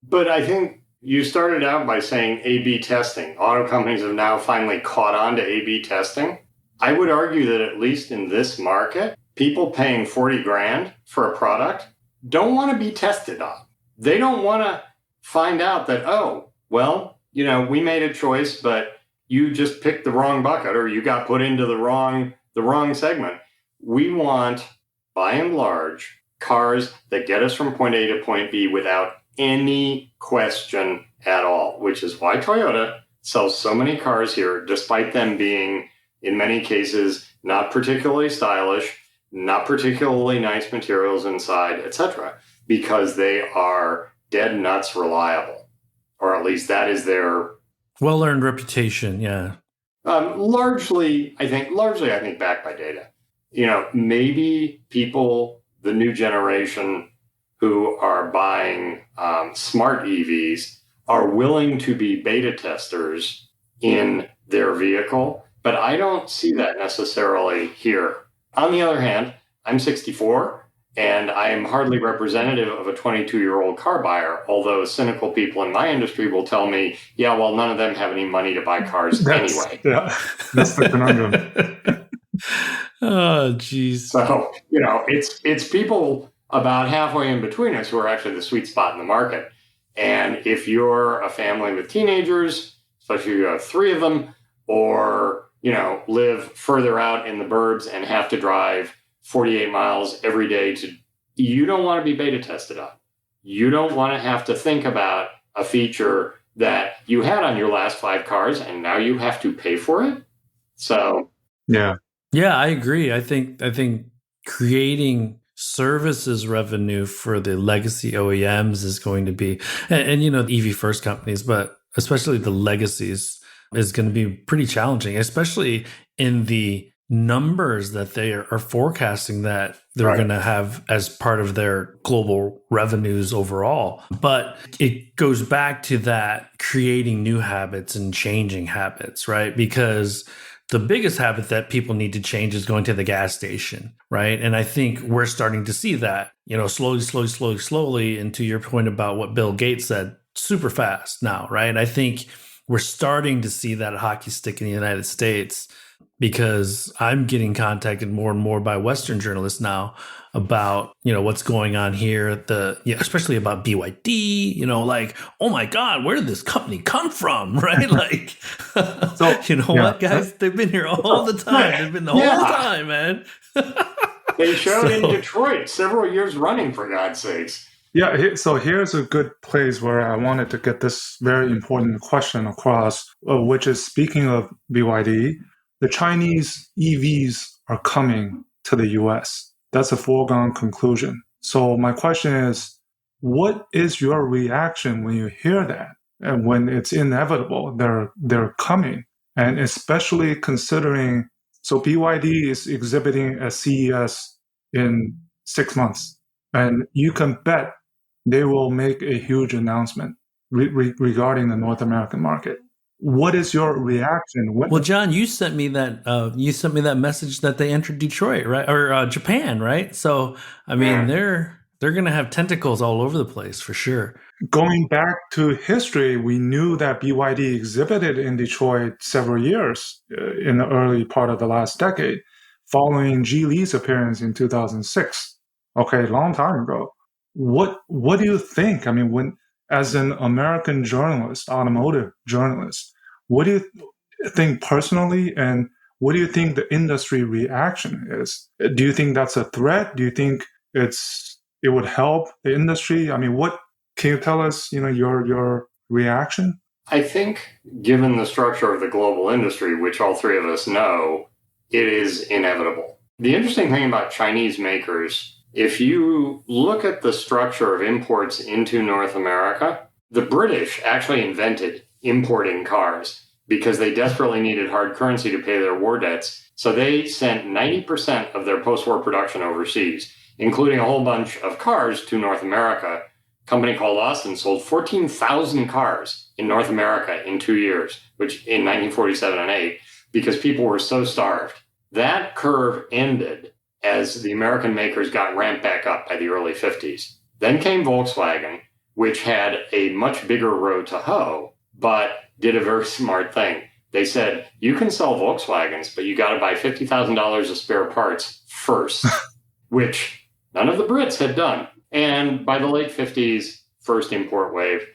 But I think you started out by saying A/B testing. Auto companies have now finally caught on to A/B testing. I would argue that at least in this market, people paying 40 grand for a product don't want to be tested on. They don't want to find out that, oh, well, we made a choice, but you just picked the wrong bucket or you got put into the wrong segment. We want, by and large, cars that get us from point A to point B without any question at all, which is why Toyota sells so many cars here, despite them being, in many cases, not particularly stylish, not particularly nice materials inside, etc., because they are dead nuts reliable, or at least that is their well-earned reputation. Yeah. Largely, I think backed by data. Maybe people, the new generation who are buying smart EVs are willing to be beta testers in their vehicle, but I don't see that necessarily here. On the other hand, I'm 64 and I am hardly representative of a 22-year-old car buyer, although cynical people in my industry will tell me, yeah, well, none of them have any money to buy cars anyway. Yeah, that's the conundrum. Oh, geez. So, it's people about halfway in between us who are actually the sweet spot in the market. And if you're a family with teenagers, especially if you have 3 of them, or, live further out in the burbs and have to drive 48 miles every day you don't want to be beta tested on. You don't want to have to think about a feature that you had on your last 5 cars and now you have to pay for it. So, yeah, I agree. I think creating services revenue for the legacy OEMs is going to be, and the EV first companies, but especially the legacies is going to be pretty challenging, especially in the numbers that they are forecasting that they're going to have as part of their global revenues overall. But it goes back to that creating new habits and changing habits, right? Because the biggest habit that people need to change is going to the gas station, right? And I think we're starting to see that, slowly. And to your point about what Bill Gates said, super fast now, right? I think we're starting to see that hockey stick in the United States, because I'm getting contacted more and more by Western journalists now about, what's going on here, especially about BYD, like, oh my God, where did this company come from? Right? Like, what, guys? They've been here all the time. They've been the whole time, man. They showed in Detroit several years running, for God's sakes. Yeah, so here's a good place where I wanted to get this very important question across, which is, speaking of BYD, the Chinese EVs are coming to the US. That's a foregone conclusion. So my question is, what is your reaction when you hear that? And when it's inevitable, they're coming. And especially considering, so BYD is exhibiting at CES in 6 months. And you can bet they will make a huge announcement regarding the North American market. What is your reaction? Well, John, you sent me that. You sent me that message that they entered Detroit, right, or Japan, right? So, I mean, they're going to have tentacles all over the place for sure. Going back to history, we knew that BYD exhibited in Detroit several years in the early part of the last decade, following Geely's appearance in 2006. Okay, long time ago. What do you think? I mean, when, as an American journalist, automotive journalist, what do you think personally, and what do you think the industry reaction is? Do you think that's a threat? Do you think it would help the industry? I mean, what can you tell us? Your reaction. I think, given the structure of the global industry, which all 3 of us know, it is inevitable. The interesting thing about Chinese makers, if you look at the structure of imports into North America, the British actually invented importing cars because they desperately needed hard currency to pay their war debts. So they sent 90% of their post-war production overseas. including a whole bunch of cars to North America. A company called us and sold 14,000 cars in North America in 2 years, which in 1947 and 8, because people were so starved. That curve ended as the American makers got ramped back up by the early 50s. Then came Volkswagen, which had a much bigger road to hoe, but did a very smart thing. They said, you can sell Volkswagens, but you got to buy $50,000 of spare parts first, which none of the Brits had done. And by the late 50s, first import wave,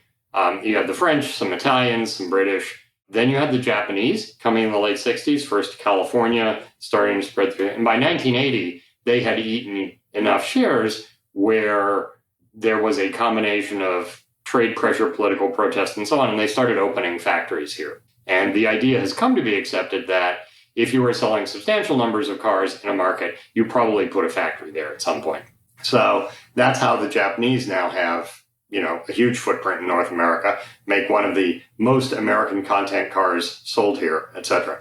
you had the French, some Italians, some British. Then you had the Japanese coming in the late 60s, first to California, starting to spread through. And by 1980, they had eaten enough shares where there was a combination of trade pressure, political protest, and so on, and they started opening factories here. And the idea has come to be accepted that if you were selling substantial numbers of cars in a market, you probably put a factory there at some point. So that's how the Japanese now have, a huge footprint in North America, make one of the most American content cars sold here, etc.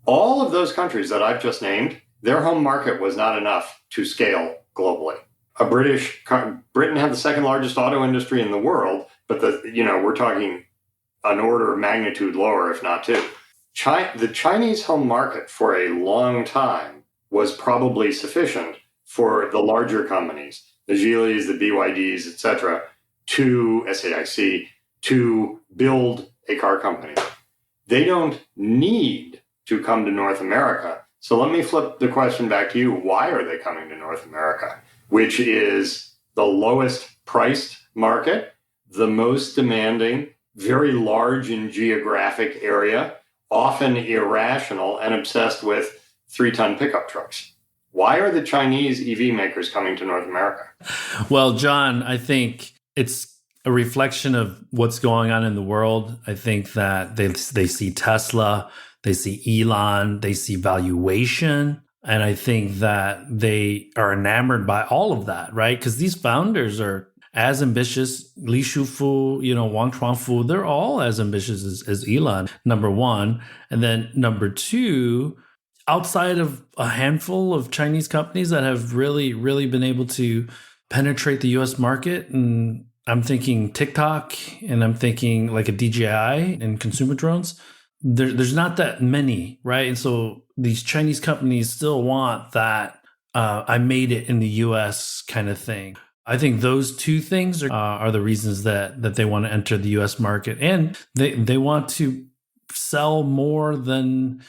All of those countries that I've just named, their home market was not enough to scale globally. Britain had the second largest auto industry in the world, but we're talking an order of magnitude lower, if not two. The Chinese home market for a long time was probably sufficient for the larger companies, the Geelys, the BYDs, etc., to SAIC, to build a car company. They don't need to come to North America. So let me flip the question back to you. Why are they coming to North America? Which is the lowest priced market, the most demanding, very large in geographic area, often irrational and obsessed with 3-ton pickup trucks. Why are the Chinese EV makers coming to North America? Well, John, I think it's a reflection of what's going on in the world. I think that they see Tesla, they see Elon, they see valuation. And I think that they are enamored by all of that, right? Because these founders are as ambitious. Li Shufu, Wang Chuangfu, they're all as ambitious as Elon, number one. And then number two, outside of a handful of Chinese companies that have really, really been able to penetrate the US market, and I'm thinking TikTok, and I'm thinking like a DJI and consumer drones, there's not that many, right? And so these Chinese companies still want that I made it in the US kind of thing. I think those two things are the reasons that they want to enter the US market. And they want to sell more than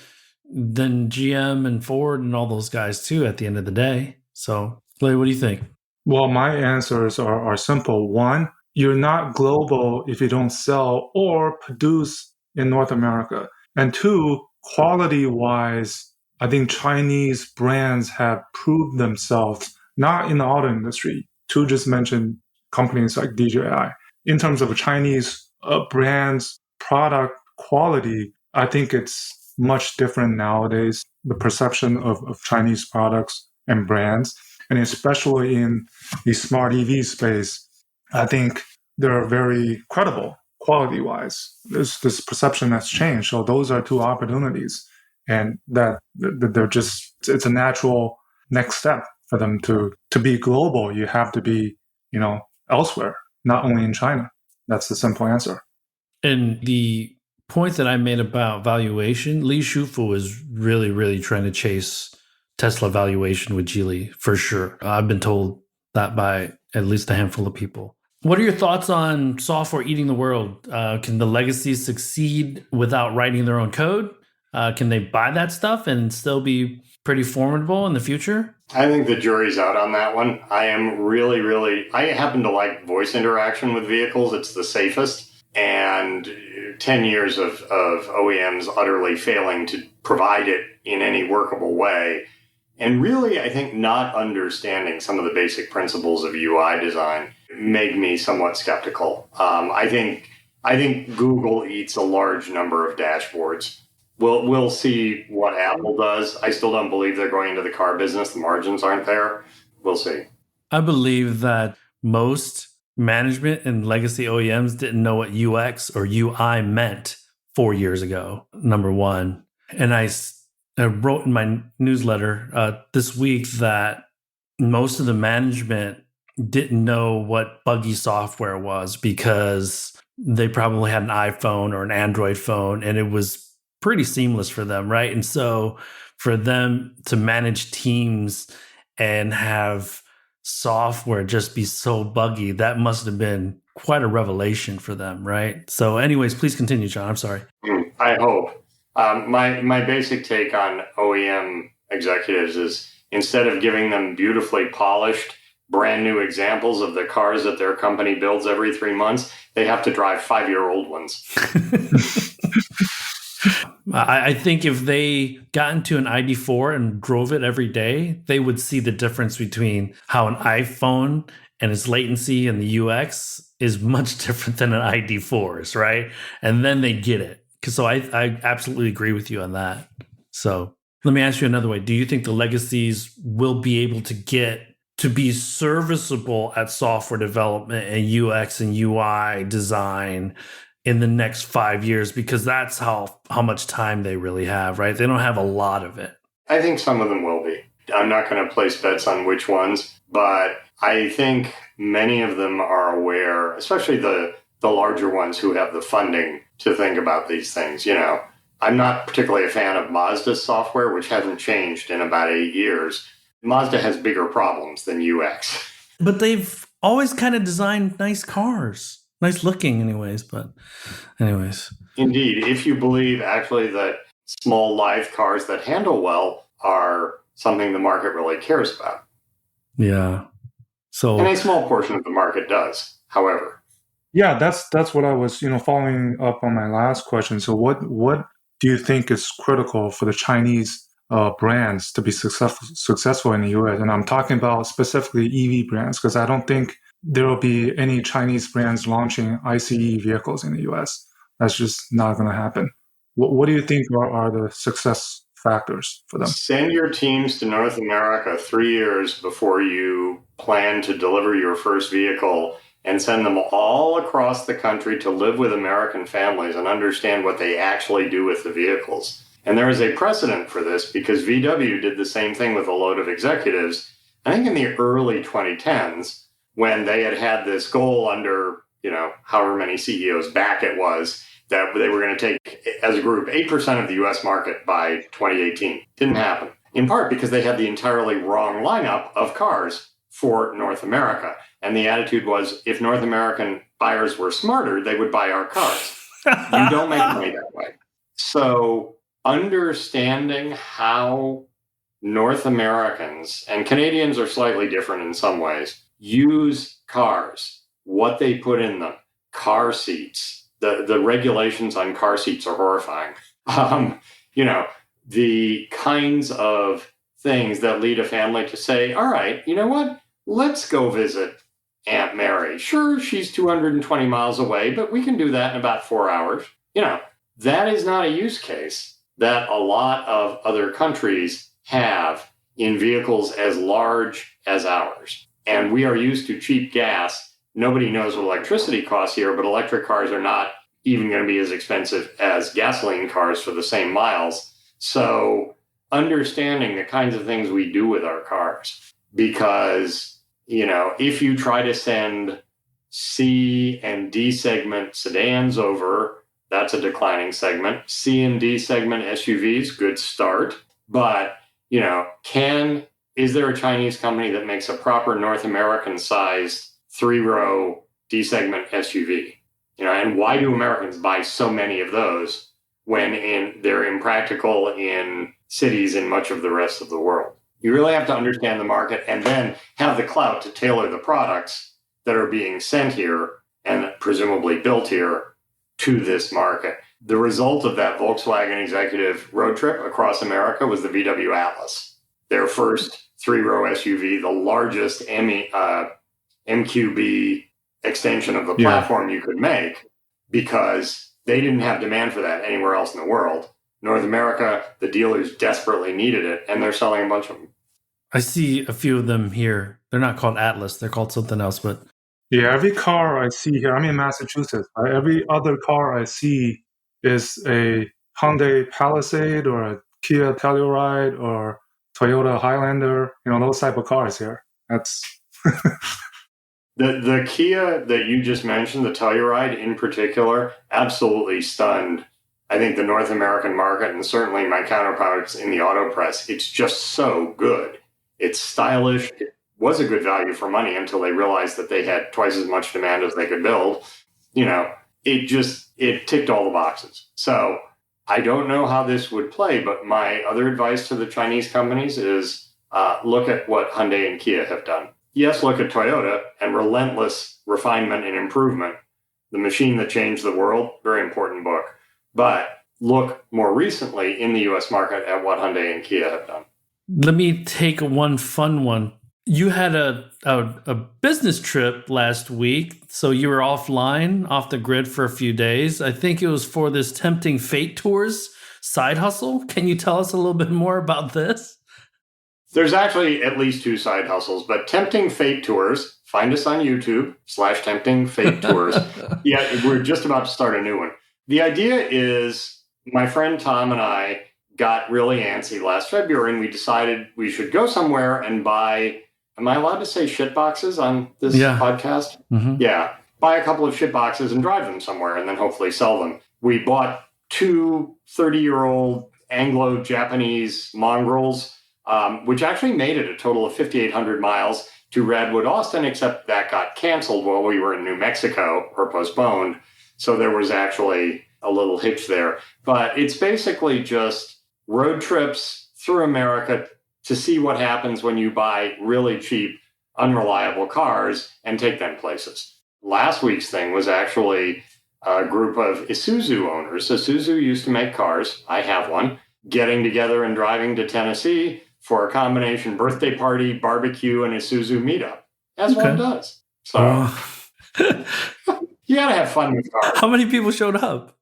GM and Ford and all those guys too at the end of the day. So, Clay, what do you think? Well, my answers are simple. One, you're not global if you don't sell or produce in North America. And two, quality-wise, I think Chinese brands have proved themselves, not in the auto industry. To just mention companies like DJI. In terms of Chinese brands, product quality, I think it's much different nowadays, the perception of Chinese products and brands. And especially in the smart EV space, I think they're very credible quality-wise. This perception has changed. So those are two opportunities. And that they're just, it's a natural next step for them to be global. You have to be, elsewhere, not only in China. That's the simple answer. And the point that I made about valuation, Li Shufu is really, really trying to chase Tesla valuation with Geely, for sure. I've been told that by at least a handful of people. What are your thoughts on software eating the world? Can the legacies succeed without writing their own code? Can they buy that stuff and still be pretty formidable in the future? I think the jury's out on that one. I am I happen to like voice interaction with vehicles. It's the safest. And 10 years of OEMs utterly failing to provide it in any workable way. And really, I think not understanding some of the basic principles of UI design make me somewhat skeptical. I think Google eats a large number of dashboards. We'll see what Apple does. I still don't believe they're going into the car business. The margins aren't there. We'll see. I believe that most management and legacy OEMs didn't know what UX or UI meant 4 years ago, number one. And I wrote in my newsletter this week that most of the management didn't know what buggy software was because they probably had an iPhone or an Android phone, and it was pretty seamless for them, right? And so for them to manage teams and have software just be so buggy, that must have been quite a revelation for them, right? So anyways, please continue, John. I'm sorry. I hope. My basic take on OEM executives is instead of giving them beautifully polished, brand new examples of the cars that their company builds every 3 months, they have to drive 5-year-old ones. I think if they got into an ID4 and drove it every day, they would see the difference between how an iPhone and its latency and the UX is much different than an ID4's, right? And then they get it. So I absolutely agree with you on that. So let me ask you another way. Do you think the legacies will be able to get to be serviceable at software development and UX and UI design in the next 5 years? Because that's how much time they really have, right? They don't have a lot of it. I think some of them will be. I'm not going to place bets on which ones, but I think many of them are aware, especially the larger ones who have the funding to think about these things. I'm not particularly a fan of Mazda's software, which hasn't changed in about 8 years. Mazda has bigger problems than UX. But they've always kind of designed nice cars. Nice looking anyways. Indeed, if you believe actually that small live cars that handle well are something the market really cares about. Yeah. And a small portion of the market does, however. Yeah, that's what I was, following up on my last question. So what do you think is critical for the Chinese brands to be successful in the US? And I'm talking about specifically EV brands, because I don't think there will be any Chinese brands launching ICE vehicles in the US. That's just not going to happen. What do you think are the success factors for them? Send your teams to North America 3 years before you plan to deliver your first vehicle and send them all across the country to live with American families and understand what they actually do with the vehicles. And there is a precedent for this because VW did the same thing with a load of executives, I think in the early 2010s, when they had this goal under, however many CEOs back it was, that they were going to take, as a group, 8% of the US market by 2018. Didn't happen, in part because they had the entirely wrong lineup of cars for North America. And the attitude was, if North American buyers were smarter, they would buy our cars. You don't make money that way. So understanding how North Americans, and Canadians are slightly different in some ways, use cars, what they put in them, car seats. The regulations on car seats are horrifying. The kinds of things that lead a family to say, all right, you know what? Let's go visit Aunt Mary. Sure, she's 220 miles away, but we can do that in about 4 hours. That is not a use case that a lot of other countries have in vehicles as large as ours. And we are used to cheap gas. Nobody knows what electricity costs here, but electric cars are not even going to be as expensive as gasoline cars for the same miles. So understanding the kinds of things we do with our cars, because, if you try to send C and D segment sedans over, that's a declining segment. C and D segment SUVs, good start. But, is there a Chinese company that makes a proper North American sized 3-row D segment SUV? And why do Americans buy so many of those when they're impractical in cities in much of the rest of the world? You really have to understand the market and then have the clout to tailor the products that are being sent here and presumably built here to this market. The result of that Volkswagen executive road trip across America was the VW Atlas, their first 3-row SUV, the largest MQB extension of the platform you could make, because they didn't have demand for that anywhere else in the world. North America, the dealers desperately needed it, and they're selling a bunch of them. I see a few of them here. They're not called Atlas. They're called something else, but... Yeah, every car I see here, I'm in Massachusetts, right? Every other car I see is a Hyundai Palisade or a Kia Telluride or Toyota Highlander, those type of cars here. That's The Kia that you just mentioned, the Telluride in particular, absolutely stunned, I think, the North American market and certainly my counterparts in the auto press. It's just so good. It's stylish. It was a good value for money until they realized that they had twice as much demand as they could build. It ticked all the boxes. So I don't know how this would play, but my other advice to the Chinese companies is look at what Hyundai and Kia have done. Yes, look at Toyota and relentless refinement and improvement. The Machine That Changed the World, very important book. But look more recently in the U.S. market at what Hyundai and Kia have done. Let me take one fun one. You had a business trip last week, so you were offline, off the grid for a few days. I think it was for this Tempting Fate Tours side hustle. Can you tell us a little bit more about this? There's actually at least two side hustles, but Tempting Fate Tours, find us on YouTube /Tempting Fate Tours. Yeah, we're just about to start a new one. The idea is my friend Tom and I got really antsy last February and we decided we should go somewhere and buy, am I allowed to say shit boxes on this podcast? Mm-hmm. Yeah. Buy a couple of shit boxes and drive them somewhere and then hopefully sell them. We bought two 30-year-old Anglo-Japanese mongrels, which actually made it a total of 5,800 miles to Radwood, Austin, except that got canceled while we were in New Mexico or postponed. So there was actually a little hitch there. But it's basically just road trips through America to see what happens when you buy really cheap, unreliable cars and take them places. Last week's thing was actually a group of Isuzu owners. Isuzu used to make cars. I have one. Getting together and driving to Tennessee for a combination birthday party, barbecue, and Isuzu meetup, as one does. So you got to have fun with cars. How many people showed up?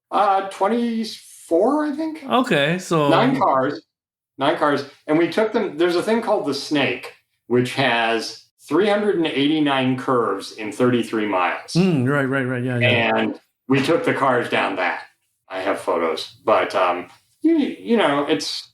24, I think. Okay, so 9 cars. And we took them. There's a thing called the Snake, which has 389 curves in 33 miles. Right. Yeah. And we took the cars down that. I have photos. But, it's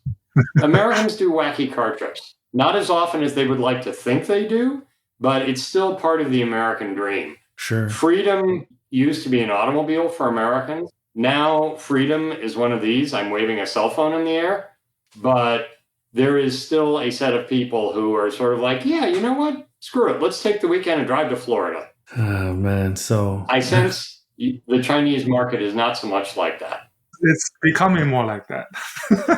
Americans do wacky car trips. Not as often as they would like to think they do, but it's still part of the American dream. Sure. Freedom used to be an automobile for Americans. Now, freedom is one of these. I'm waving a cell phone in the air. But there is still a set of people who are sort of like, yeah, you know what? Screw it. Let's take the weekend and drive to Florida. Oh, man. So I sense the Chinese market is not so much like that. It's becoming more like that.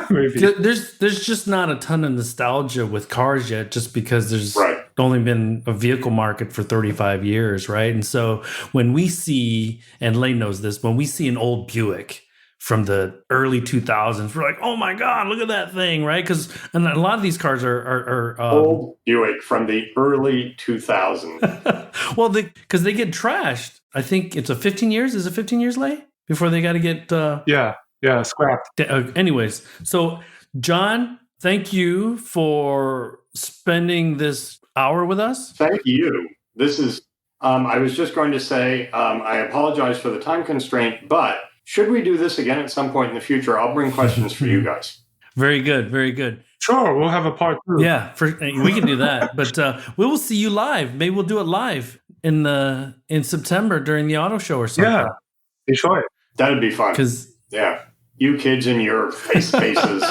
Maybe. There's just not a ton of nostalgia with cars yet, just because there's only been a vehicle market for 35 years, right? And so when we see, and Lane knows this, when we see an old Buick from the early 2000s, we're like, oh my God, look at that thing, right? Because a lot of these cars are old Buick from the early 2000s. Well, because they get trashed. I think it's 15 years. Is it 15 years, Lane? Before they got to get scrapped. Anyways, so John, thank you for spending this hour with us. Thank you. This is. I was just going to say I apologize for the time constraint, but should we do this again at some point in the future? I'll bring questions for you guys. Very good. Very good. Sure, we'll have a part 2. Yeah, we can do that. But we will see you live. Maybe we'll do it live in September during the auto show or something. Yeah, enjoy it. That'd be fun. Yeah, you kids and your faces.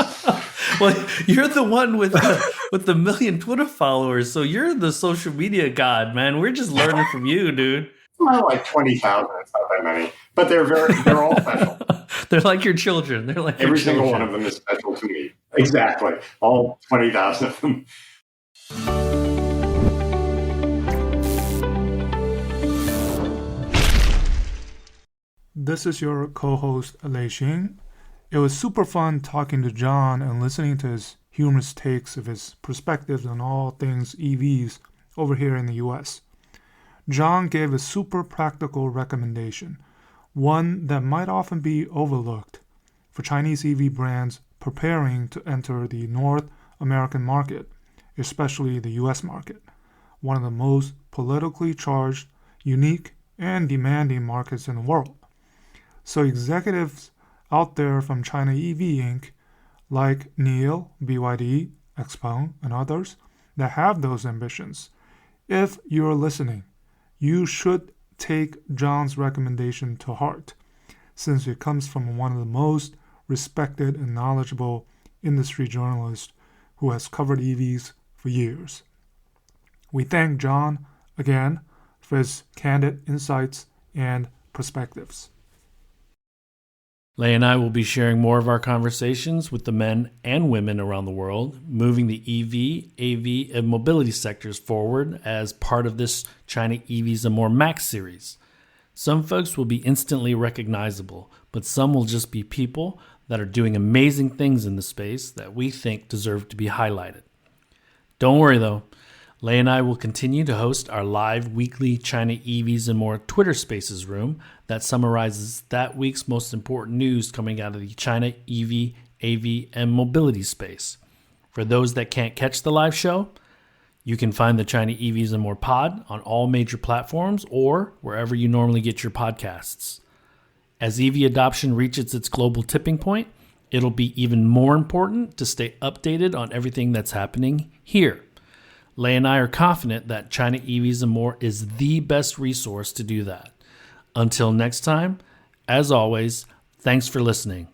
Well, you're the one with the million Twitter followers, so you're the social media god, man. We're just learning from you, dude. Well, like 20,000. It's not that many, but they're all special. They're like your children. They're like every single one of them is special to me. Exactly, all 20,000 of them. This is your co-host, Lei Xing. It was super fun talking to John and listening to his humorous takes of his perspectives on all things EVs over here in the US. John gave a super practical recommendation, one that might often be overlooked for Chinese EV brands preparing to enter the North American market, especially the US market, one of the most politically charged, unique, and demanding markets in the world. So executives out there from China EV Inc., like Neil, BYD, Xpeng, and others that have those ambitions If you're listening, you should take John's recommendation to heart, since it comes from one of the most respected and knowledgeable industry journalists who has covered EVs for years. We thank John again for his candid insights and perspectives. Lei and I will be sharing more of our conversations with the men and women around the world, moving the EV, AV, and mobility sectors forward as part of this China EVs and More Max series. Some folks will be instantly recognizable, but some will just be people that are doing amazing things in the space that we think deserve to be highlighted. Don't worry though, Lei and I will continue to host our live weekly China EVs and More Twitter Spaces room that summarizes that week's most important news coming out of the China EV, AV, and mobility space. For those that can't catch the live show, you can find the China EVs and More pod on all major platforms or wherever you normally get your podcasts. As EV adoption reaches its global tipping point, it'll be even more important to stay updated on everything that's happening here. Lei and I are confident that China EVs and More is the best resource to do that. Until next time, as always, thanks for listening.